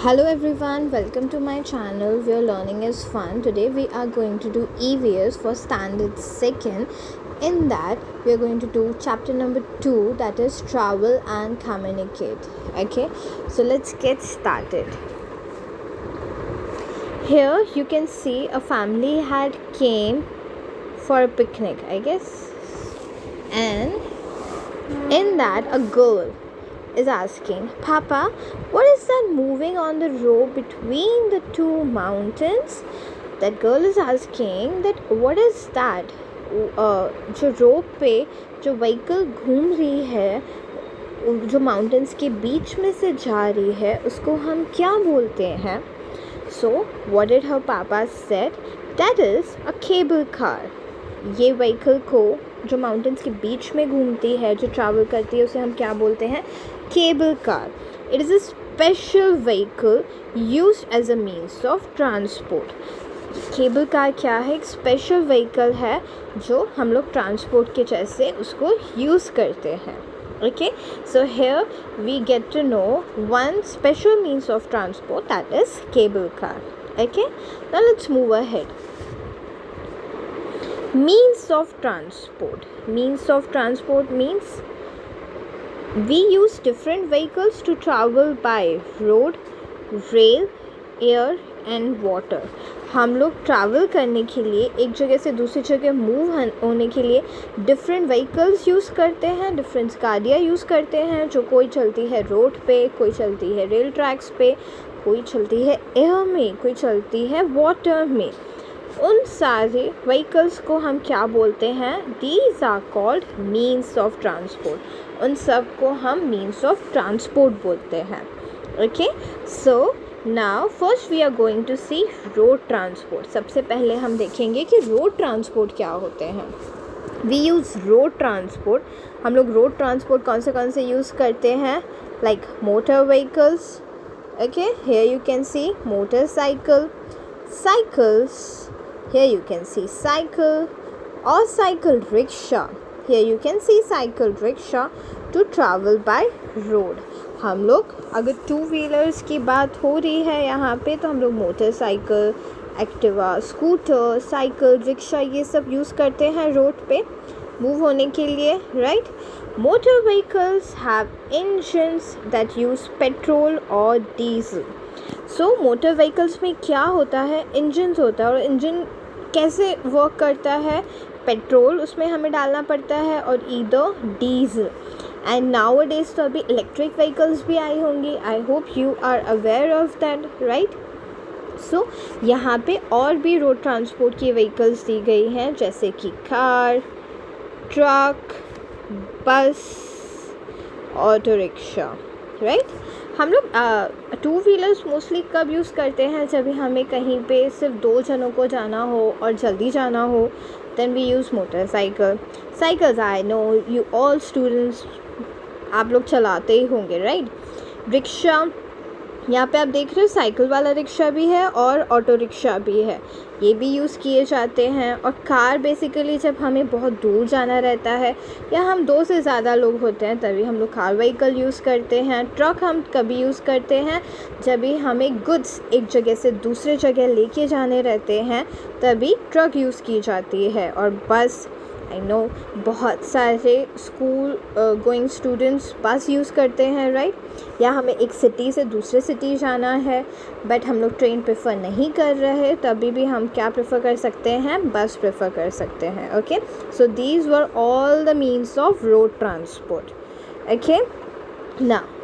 Hello everyone, welcome to my channel where learning is fun. Today we are going to do EVS for standard 2nd. In that we are going to do chapter number 2, that is travel and communicate. Okay, so let's get started. Here you can see a family had came for a picnic, I guess, and in that a girl is asking, Papa, what is that moving on the road between the two mountains? That girl is asking that what is that? जो road पे जो vehicle घूम रही है, जो mountains के बीच में से जा रही है, उसको हम क्या बोलते हैं? So what did her papa said? That is a cable car. ये व्हीकल को जो माउंटेन्स के बीच में घूमती है, जो ट्रैवल करती है, उसे हम क्या बोलते हैं? Cable car. It is a special vehicle used as a means of transport. Cable car क्या है? एक स्पेशल व्हीकल है जो हम लोग ट्रांसपोर्ट के जैसे उसको यूज़ करते हैं. Okay, so here we get to know one special means of transport, that is cable car. Okay, now let's move ahead. Means of transport. Means of transport means we use different vehicles to travel by road, rail, air and water. हम लोग travel करने के लिए एक जगह से दूसरी जगह मूव होने के लिए डिफरेंट व्हीकल्स यूज़ करते हैं, डिफरेंट गाड़ियाँ यूज़ करते हैं, जो कोई चलती है रोड पे, कोई चलती है रेल ट्रैक्स पे, कोई चलती है एयर में, कोई चलती है वाटर में. उन सारे व्हीकल्स को हम क्या बोलते हैं? These are called means of transport. उन सब को हम मीन्स ऑफ ट्रांसपोर्ट बोलते हैं. Okay, so now first we are going to see road transport. सबसे पहले हम देखेंगे कि रोड ट्रांसपोर्ट क्या होते हैं. We use road transport. हम लोग रोड ट्रांसपोर्ट कौन से यूज़ करते हैं? Like motor vehicles. Okay, here you can see motorcycle, cycles. Here you can see cycle or cycle rickshaw. Here you can see cycle rickshaw to travel by road. हम लोग अगर two wheelers की बात हो रही है यहाँ पे, तो हम लोग motorcycle, Activa, scooter, cycle, rickshaw ये सब यूज़ करते हैं रोड पे मूव होने के लिए, right? Motor vehicles have engines that use petrol और डीजल. सो मोटर व्हीकल्स में क्या होता है? इंजन्स होता है. और इंजन कैसे वर्क करता है? पेट्रोल उसमें हमें डालना पड़ता है और either diesel. And nowadays तो अभी इलेक्ट्रिक व्हीकल्स भी आई होंगी. I hope you are aware of that, right? So यहाँ पे और भी रोड ट्रांसपोर्ट की व्हीकल्स दी गई हैं, जैसे कि car, truck, bus, auto rickshaw, right? हम लोग टू व्हीलर्स मोस्टली कब यूज़ करते हैं? जब भी हमें कहीं पे सिर्फ 2 जनों को जाना हो और जल्दी जाना हो, then we use motorcycle. Cycles I know you all students आप लोग चलाते ही होंगे, राइट? रिक्शा, यहाँ पे आप देख रहे हो साइकिल वाला रिक्शा भी है और ऑटो रिक्शा भी है, ये भी यूज़ किए जाते हैं. और कार बेसिकली जब हमें बहुत दूर जाना रहता है या हम 2 से ज़्यादा लोग होते हैं, तभी हम लोग कार व्हीकल यूज़ करते हैं. ट्रक हम कभी यूज़ करते हैं जब भी हमें गुड्स एक जगह से दूसरे जगह लेके जाने रहते हैं, तभी ट्रक यूज़ की जाती है. और बस, आई नो बहुत सारे स्कूल गोइंग स्टूडेंट्स बस यूज़ करते हैं, राइट? या हमें एक सिटी से दूसरे सिटी जाना है बट हम लोग ट्रेन प्रेफर नहीं कर रहे, तभी भी हम क्या प्रेफर कर सकते हैं? बस प्रेफर कर सकते हैं. Okay, so these were all the means of road transport. Okay, now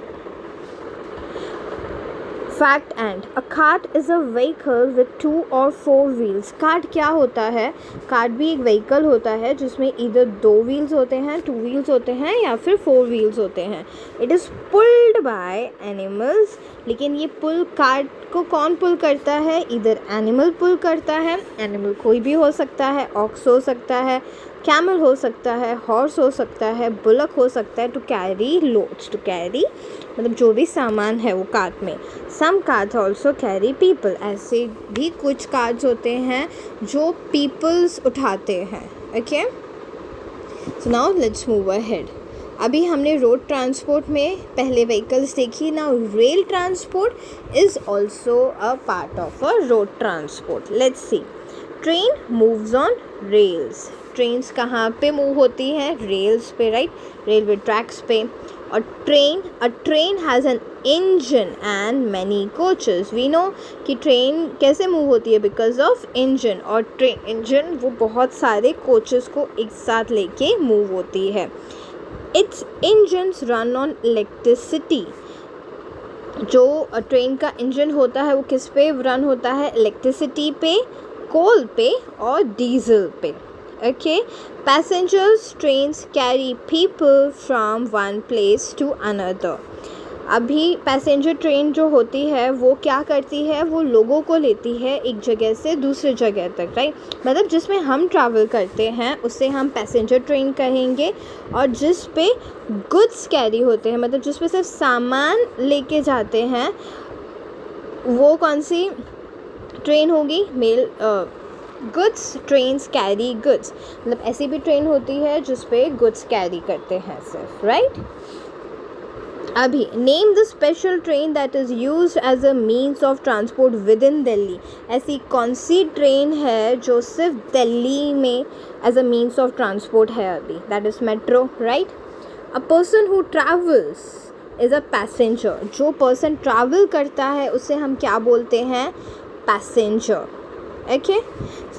fact and a cart is a vehicle with 2 or 4 wheels. Cart क्या होता है? कार्ट भी एक व्हीकल होता है जिसमें इधर 2 व्हील्स होते हैं, 2 व्हील्स होते हैं या फिर 4 व्हील्स होते हैं. It is pulled by animals. लेकिन ये पुल, कार्ट को कौन पुल करता है? इधर एनिमल पुल करता है. एनिमल कोई भी हो सकता है, ऑक्स हो सकता है, कैमल हो सकता है, हॉर्स हो सकता है, बुलक हो सकता है. To carry loads, to carry मतलब जो भी सामान है वो कार्ट में. Some carts also carry people. ऐसे भी कुछ कार्ट्स होते हैं जो पीपल्स उठाते हैं. Okay, so now let's move ahead. अभी हमने रोड ट्रांसपोर्ट में पहले व्हीकल्स देखी. Now rail transport is also a part of a road transport. Let's see. Train moves on rails. Trains कहाँ पे मूव होती हैं? रेल्स पे, राइट, रेलवे ट्रैक्स पे. और a train has an engine and many coaches. We know कि train कैसे move होती है? Because of engine. और ट्रेन इंजन वो बहुत सारे कोचेस को एक साथ लेके मूव होती है. It's engines run on electricity. जो ट्रेन का इंजन होता है वो किस पे रन होता है? इलेक्ट्रिसिटी पे, कोल पे और डीजल पे. Okay. Passengers trains carry people from one place to another. अभी पैसेंजर ट्रेन जो होती है वो क्या करती है? वो लोगों को लेती है एक जगह से दूसरी जगह तक, राइट. मतलब जिसमें हम ट्रैवल करते हैं उसे हम पैसेंजर ट्रेन कहेंगे. और जिस पे गुड्स कैरी होते हैं, मतलब जिस पे सिर्फ सामान लेके जाते हैं, वो कौन सी ट्रेन होगी? Mail goods trains carry goods. मतलब ऐसी भी ट्रेन होती है जिस पे गुड्स कैरी करते हैं सिर्फ, राइट. अभी name the special train that is used as a means of transport within Delhi. ऐसी कौन सी ट्रेन है जो सिर्फ दिल्ली में as a means of transport है अभी? That is metro, right. A person who travels is a passenger. जो पर्सन ट्रैवल करता है उसे हम क्या बोलते हैं? Passenger. Okay.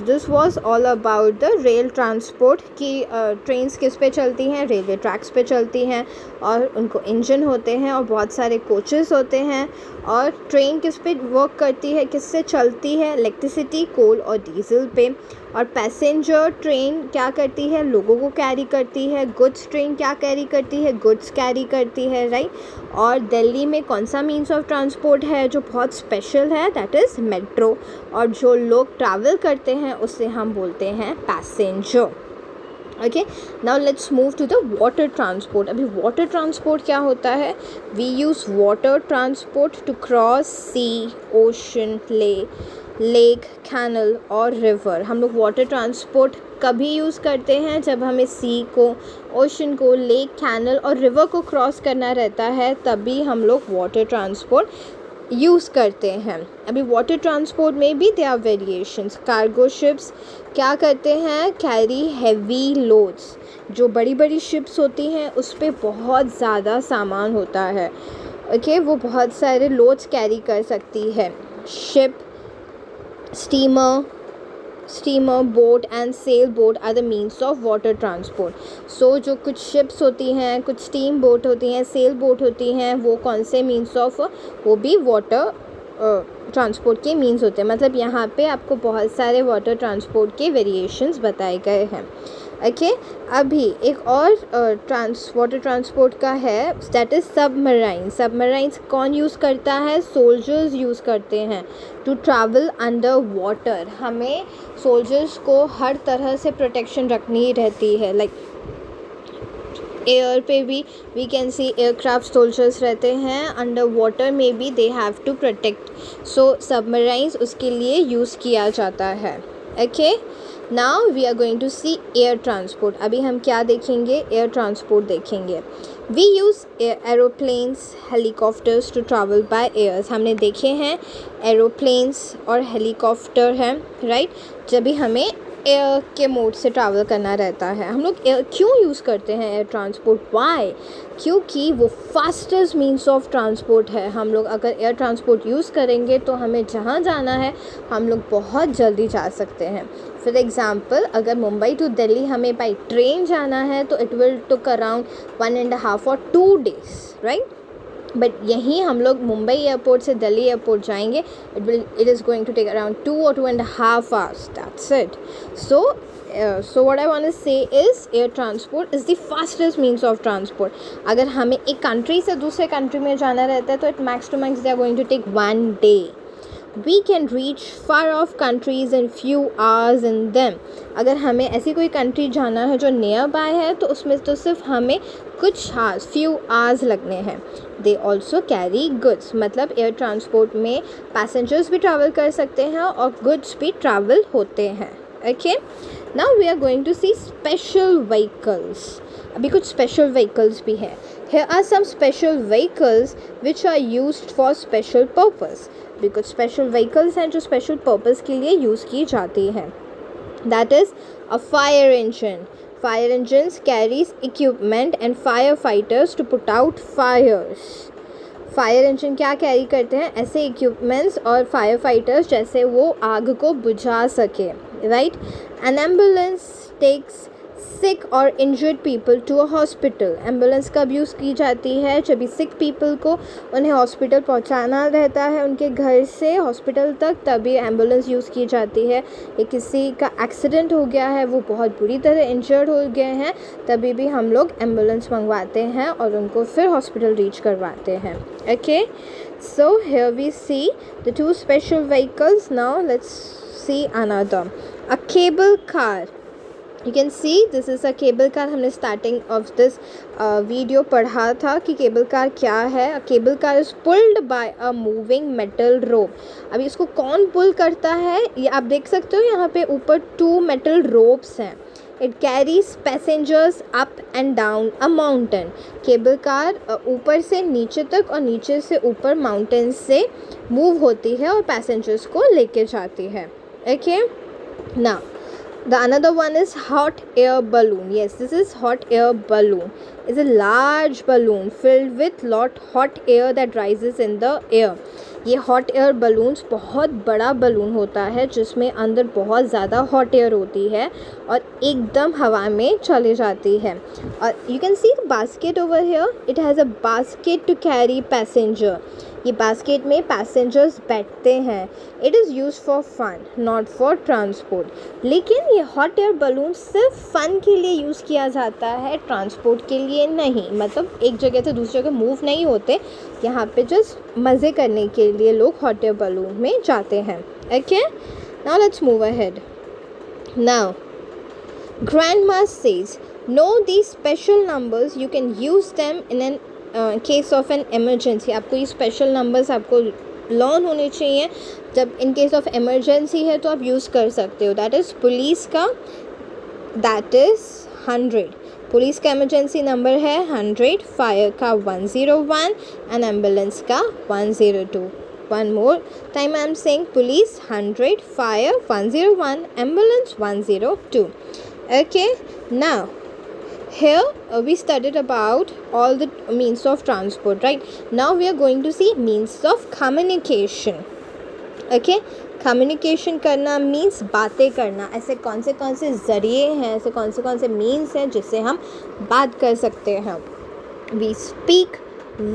This was all about the rail transport कि ट्रेन्स किस पे चलती हैं? रेलवे ट्रैक्स पे चलती हैं और उनको इंजन होते हैं और बहुत सारे कोचेस होते हैं. और ट्रेन किस पे वर्क करती है? किससे चलती है? इलेक्ट्रिसिटी, कोल और डीजल पे. और पैसेंजर ट्रेन क्या करती है? लोगों को कैरी करती है. गुड्स ट्रेन क्या कैरी करती है? गुड्स कैरी करती है, राइट. और दिल्ली में कौन सा मीन्स ऑफ ट्रांसपोर्ट है जो बहुत स्पेशल है? That is metro. और जो लोग ट्रैवल करते हैं उससे हम बोलते हैं passenger. Okay. Now let's move to the water transport. अभी वाटर ट्रांसपोर्ट क्या होता है? We use water transport to cross sea, ocean, lake, canal और रिवर. हम लोग वाटर ट्रांसपोर्ट कभी यूज़ करते हैं? जब हमें सी को, ओशन को, लेक, कैनल और रिवर को क्रॉस करना रहता है, तभी हम लोग वाटर ट्रांसपोर्ट यूज़ करते हैं. अभी वाटर ट्रांसपोर्ट में भी there are variations. Cargo ships क्या करते हैं? Carry heavy loads. जो बड़ी बड़ी शिप्स होती हैं उस पर बहुत ज़्यादा सामान होता है. ओके. वो बहुत सारे लोड्स कैरी कर सकती है. Ship, steamer, boat and sailboat are the means of water transport. So जो कुछ ships होती हैं, कुछ steam boat होती हैं, sail boat होती हैं, वो कौन से means of, वो भी water ट्रांसपोर्ट के मीन्स होते हैं. मतलब यहाँ पे आपको बहुत सारे वाटर ट्रांसपोर्ट के वेरिएशंस बताए गए हैं. ओके. अभी एक और वाटर ट्रांसपोर्ट का है, दैट इज़ सबमराइन. सबमराइंस कौन यूज़ करता है? सोल्जर्स यूज़ करते हैं टू ट्रैवल अंडर वाटर. हमें सोल्जर्स को हर तरह से प्रोटेक्शन रखनी रहती है. लाइक एयर पे भी we can see aircraft soldiers रहते हैं. अंडर वाटर में भी they have to protect. So submarines उसके लिए यूज़ किया जाता है. Okay. Now we are going to see air transport. अभी हम क्या देखेंगे? एयर ट्रांसपोर्ट देखेंगे. We use aeroplanes, helicopters to travel by airs. हमने देखे हैं एरोप्लेन्स और हेलीकॉप्टर हैं, राइट. जब भी हमें एयर के मोड से ट्रैवल करना रहता है. हम लोग एयर क्यों यूज़ करते हैं एयर ट्रांसपोर्ट? वाई? क्योंकि वो फास्टेस्ट मीन्स ऑफ ट्रांसपोर्ट है. हम लोग अगर एयर ट्रांसपोर्ट यूज़ करेंगे तो हमें जहाँ जाना है हम लोग बहुत जल्दी जा सकते हैं. फॉर एग्ज़ाम्पल, अगर मुंबई टू दिल्ली हमें बाई ट्रेन जाना है तो इट विल टुक अराउंड 1.5 और 2 days, राइट. बट यहीं हम लोग मुंबई एयरपोर्ट से दिल्ली एयरपोर्ट जाएंगे, it is going to take around 2 or 2.5 hours. That's it. So what I want to say is air transport is the fastest means of transport. अगर हमें एक country से दूसरे कंट्री में जाना रहता है तो it max to max they are going to take 1 day. We can reach far off countries in few hours in them. अगर हमें ऐसी कोई कंट्री जाना है जो नियर बाय है तो उसमें तो सिर्फ हमें कुछ few hours लगने हैं. They also carry goods. मतलब एयर ट्रांसपोर्ट में पैसेंजर्स भी ट्रैवल कर सकते हैं और गुड्स भी ट्रैवल होते हैं. Okay. Now we are going to see special vehicles. अभी कुछ स्पेशल व्हीकल्स भी है. Here are some special vehicles which are used for special purpose. भी कुछ स्पेशल व्हीकल्स हैं जो स्पेशल पर्पस के लिए यूज़ की जाती हैं. That is a fire engine. Fire engines carries equipment and firefighters to put out fires. Fire engine क्या कैरी करते हैं? ऐसे इक्विपमेंट्स और फायर फाइटर्स जैसे वो आग को बुझा सके. Right. An ambulance takes sick और injured people to a hospital. Ambulance कब यूज़ की जाती है? जब भी सिक पीपल को उन्हें हॉस्पिटल पहुंचाना रहता है उनके घर से हॉस्पिटल तक, तभी एम्बुलेंस यूज़ की जाती है. या किसी का एक्सीडेंट हो गया है, वो बहुत बुरी तरह इंजर्ड हो गए हैं, तभी भी हम लोग एम्बुलेंस मंगवाते हैं और उनको फिर हॉस्पिटल रीच करवाते हैं. Okay, so here we see the two special vehicles. Now let's see another. A cable car. You can see this is a cable car. हमने स्टार्टिंग ऑफ दिस वीडियो पढ़ा था कि केबल कार क्या है. A cable car is pulled by a moving metal rope. अभी इसको कौन पुल करता है? ये आप देख सकते हो यहाँ पे ऊपर 2 metal ropes हैं. It carries passengers up and down a mountain. Cable car ऊपर से नीचे तक और नीचे से ऊपर माउंटेन से मूव होती है और पैसेंजर्स को लेके जाती है. Okay? Now the another one is hot air balloon. Yes, this is hot air balloon. It's a large balloon filled with lot hot air that rises in the air. ये hot air balloons बहुत बड़ा balloon होता है जिसमें अंदर बहुत ज़्यादा hot air होती है और एकदम हवा में चली जाती है. और you can see the basket over here. It has a basket to carry passenger. ये बास्केट में पैसेंजर्स बैठते हैं. It is use for fun not for transport. लेकिन ये हॉट एयर बलून सिर्फ फ़न के लिए यूज़ किया जाता है, ट्रांसपोर्ट के लिए नहीं. मतलब एक जगह से दूसरी जगह मूव नहीं होते, यहाँ पे जस्ट मज़े करने के लिए लोग हॉट एयर बलून में जाते हैं. Okay, now let's move ahead. Now grandma says know these special numbers, you can use them in an case of N emergency. आपको ये स्पेशल नंबर्स आपको लर्न होने चाहिए. जब इन केस ऑफ एमरजेंसी है तो आप यूज़ कर सकते हो. दैट इज़ पुलिस का, दैट इज़ 100. पुलिस का एमरजेंसी नंबर है 100, फायर का 101 एंड एम्बुलेंस का 102. One more time I am saying police 100, fire 101, ambulance 102. Okay, now here we studied about all the means of transport, right? Now we are going to see means of communication. Okay, communication करना means बातें करना. ऐसे कौन से ज़रिए हैं, ऐसे कौन से means हैं जिससे हम बात कर सकते हैं. We speak,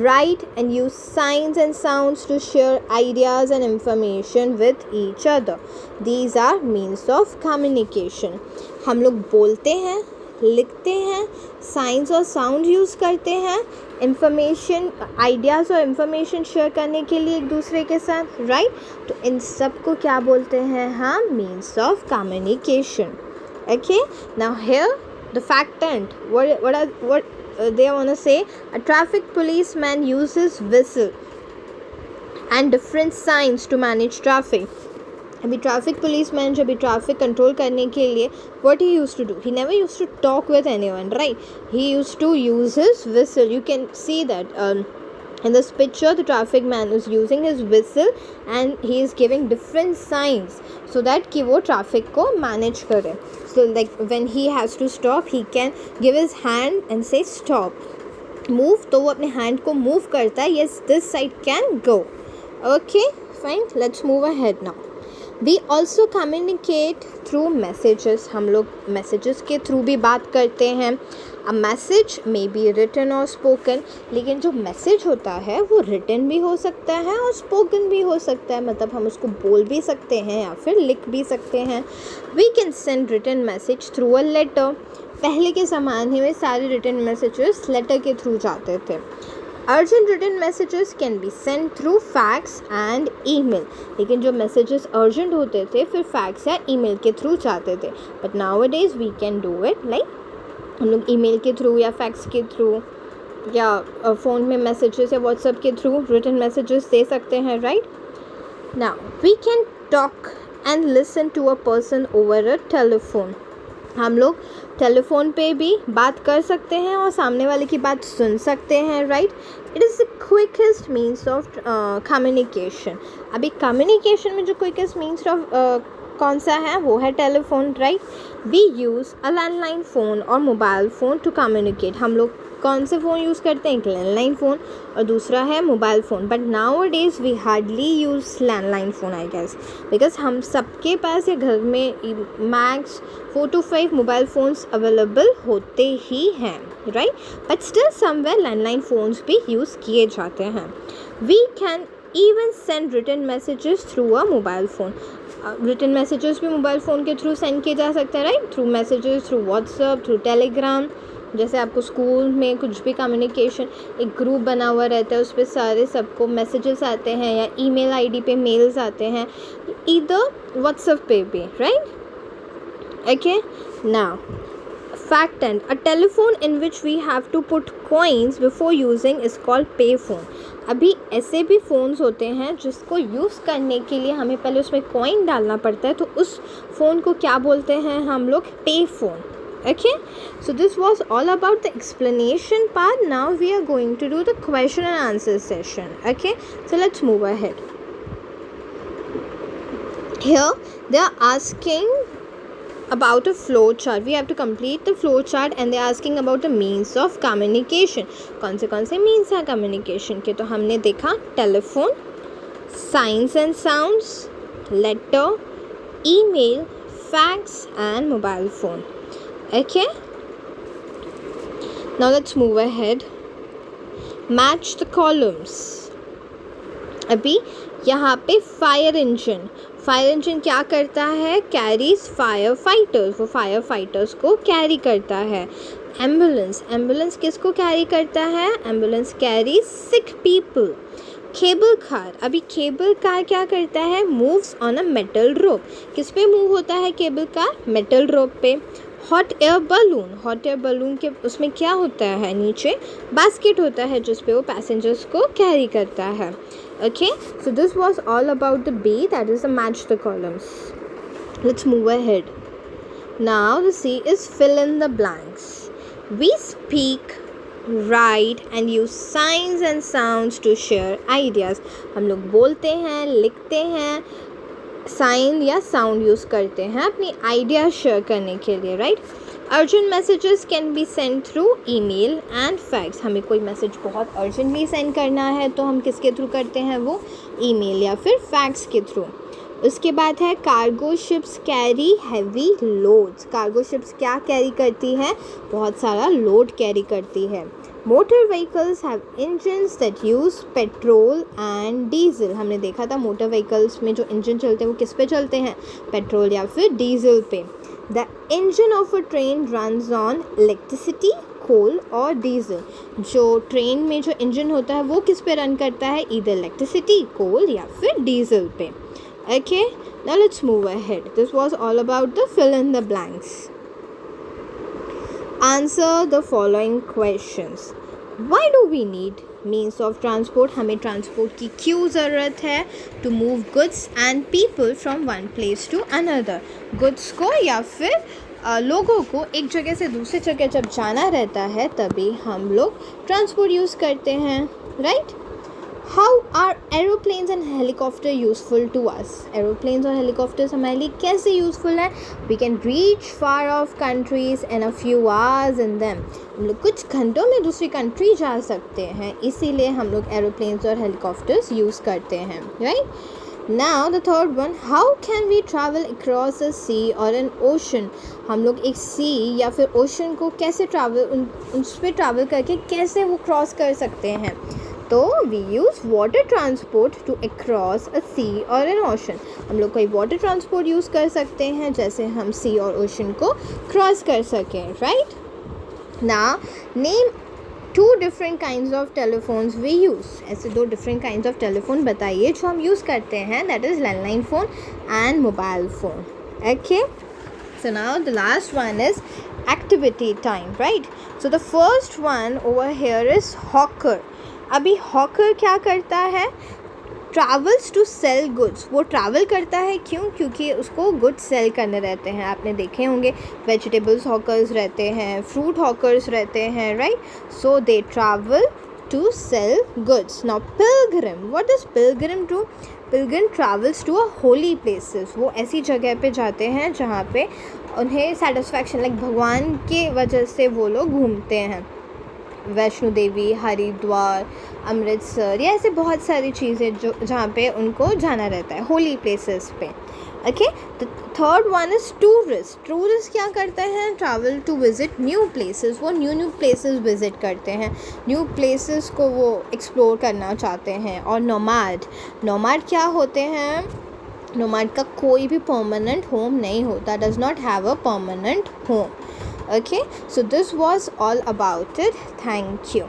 write and use signs and sounds to share ideas and information with each other. These are means of communication. हम लोग बोलते हैं, लिखते हैं, साइंस और साउंड यूज़ करते हैं इंफॉर्मेशन, आइडियाज़ और इंफॉर्मेशन शेयर करने के लिए एक दूसरे के साथ, राइट? तो इन सब को क्या बोलते हैं हम? Means of communication. Okay, now here the fact and what they want to say. A traffic policeman uses whistle and different signs to manage traffic. अभी ट्रैफिक पुलिसमैन जब भी ट्रैफिक कंट्रोल करने के लिए what he used to do, he never used to talk with anyone, right? He used to use his whistle. You can see that in this picture the traffic man is using his whistle and he is giving different signs so that कि वो traffic को manage करे. So like when he has to stop, he can give his hand and say stop. Move, तो वो अपने hand को move करता है. Yes, this side can go. Okay, fine. Let's move ahead now. We also communicate through messages. हम लोग messages के through भी बात करते हैं. A message may be written or spoken. लेकिन जो message होता है वो written भी हो सकता है और spoken भी हो सकता है. मतलब हम उसको बोल भी सकते हैं या फिर लिख भी सकते हैं. We can send written message through a letter. पहले के ज़माने में सारे written messages letter के थ्रू जाते थे. Urgent written messages can be sent through fax and email. लेकिन जो messages urgent होते थे फिर fax या email के थ्रू जाते थे. But nowadays we can do it like हम लोग email के थ्रू या fax के थ्रू या फ़ोन में messages या WhatsApp के थ्रू written messages दे सकते हैं, right? Now we can talk and listen to a person over a telephone. हम लोग टेलीफोन पे भी बात कर सकते हैं और सामने वाले की बात सुन सकते हैं, right. It is the quickest means of communication. अभी कम्युनिकेशन में जो क्विकेस्ट मीन्स ऑफ कौन सा है, वो है telephone, right. We use a landline phone और मोबाइल फ़ोन टू कम्युनिकेट। हम लोग कौन से फ़ोन यूज़ करते हैं, एक लैंडलाइन फ़ोन और दूसरा है mobile phone. But nowadays we hardly use landline phone I guess, because हम सबके पास या घर में max 4 to 5 mobile phones available होते ही हैं, राइट। But still somewhere landline phones भी यूज़ किए जाते हैं। We can even send written messages through a mobile phone. Written messages भी मोबाइल फ़ोन के थ्रू सेंड किए जा सकते हैं, right, through messages, through WhatsApp, through Telegram. जैसे आपको स्कूल में कुछ भी कम्युनिकेशन, एक ग्रुप बना हुआ रहता है, उस पर सारे सबको मैसेजेस आते हैं या ईमेल आईडी पे मेल्स आते हैं, इधर व्हाट्सएप पे भी, right. Okay, now fact and a telephone in which we have to put coins before using is called pay phone। अभी ऐसे भी फ़ोन्स होते हैं जिसको यूज़ करने के लिए हमें पहले उसमें कॉइन डालना पड़ता है, तो उस फ़ोन को क्या बोलते हैं हम लोग, पे phone. Okay, so this was all about the explanation part. Now we are going to do the question and answer session. Okay, so let's move ahead. Here they are asking about a flow chart. We have to complete the flow chart and they are asking about the means of communication. कौन से means हैं communication के, तो हमने देखा telephone, signs and sounds, letter, email, fax and mobile phone. Okay, now let's move ahead. Match the columns. अभी यहाँ पे फायर इंजन क्या करता है, कैरीज फायर फाइटर्स, वो फायर फाइटर्स को कैरी करता है। एम्बुलेंस किसको कैरी करता है, एम्बुलेंस कैरी सिक पीपल। केबल कार, अभी केबल कार क्या करता है, मूव्स ऑन अ मेटल रोप। किस पे मूव होता है केबल कार, मेटल रोप पे। हॉट एयर बलून के उसमें क्या होता है, नीचे बास्केट होता है जिस पे वो पैसेंजर्स को कैरी करता है। Okay, so this was all about the B, that is the match the columns. Let's move ahead. Now the C is fill in the blanks. We speak, write and use signs and sounds to share ideas। हम लोग बोलते हैं, लिखते हैं, sign या sound use करते हैं अपनी आइडिया शेयर करने के लिए, right. Urgent messages can be send through email and fax. हमें कोई मैसेज बहुत अर्जेंटली सेंड करना है तो हम किसके थ्रू करते हैं, वो ईमेल या फिर फैक्स के थ्रू। उसके बाद है cargo ships carry heavy loads. Cargo ships क्या कैरी करती है, बहुत सारा लोड कैरी करती है। Motor vehicles have engines that use petrol and diesel. हमने देखा था मोटर व्हीकल्स में जो इंजन चलते हैं वो किस पे चलते हैं, पेट्रोल या फिर डीजल पे। The engine of a train runs on electricity, coal और डीजल। जो ट्रेन में जो इंजन होता है वो किस पे रन करता है, इधर इलेक्ट्रिसिटी, कोल या फिर डीजल पे। Okay, now let's move ahead. This was all about the fill in the blanks. Answer the following questions. Why do we need means of transport? हमें ट्रांसपोर्ट की क्यों ज़रूरत है, to move goods and people from one place to another। goods को या फिर लोगों को एक जगह से दूसरी जगह जब जाना रहता है तभी हम लोग ट्रांसपोर्ट यूज़ करते हैं, right. How are aeroplanes and helicopter useful to us? Aeroplanes और helicopters हमारे लिए कैसे यूज़फुल है, we can reach far off countries in a few hours in them। हम लोग कुछ घंटों में दूसरी कंट्री जा सकते हैं, इसीलिए हम लोग एरोप्लेन्स और हेलीकॉप्टर्स यूज़ करते हैं, right. Now the third one, how can we travel across a sea or an ocean? हम लोग एक सी या फिर ओशन को कैसे उस पर ट्रैवल करके कैसे वो क्रॉस कर सकते हैं, तो we use water transport to across a sea और एन ओशन। हम लोग कोई वाटर ट्रांसपोर्ट यूज़ कर सकते हैं जैसे हम सी और ओशन को क्रॉस कर सकें, राइट। ना name 2 different kinds of telephones we use। ऐसे 2 different kinds of telephone बताइए जो हम यूज़ करते हैं, that is landline phone and mobile phone। Okay, so now the last one is activity time, right। so the first one over here is hawker। अभी hawker क्या करता है, travels to sell goods, वो travel करता है क्यों? क्योंकि उसको गुड्स सेल करने रहते हैं. आपने देखे होंगे वेजिटेबल्स हॉकर्स रहते हैं, फ्रूट हॉकर्स रहते हैं, right? So they travel to sell goods. Now pilgrim, what does pilgrim do? Pilgrim travels to a holy places. वो ऐसी जगह पे जाते हैं जहाँ पे उन्हें सेटिस्फैक्शन, लाइक भगवान के वजह से वो लोग घूमते हैं. वैष्णो देवी, हरिद्वार, अमृतसर, या ऐसे बहुत सारी चीज़ें जो जहाँ पे उनको जाना रहता है, होली प्लेसेस पे. Okay. The third one is tourist. Tourist क्या करते हैं? Travel to visit new places. वो न्यू प्लेसेस विज़िट करते हैं, न्यू प्लेसेस को वो एक्सप्लोर करना चाहते हैं. और नोमैड, नोमैड क्या होते हैं? नोमैड का कोई भी परमानेंट होम नहीं होता, does not have a permanent home. Okay, so this was all about it. Thank you.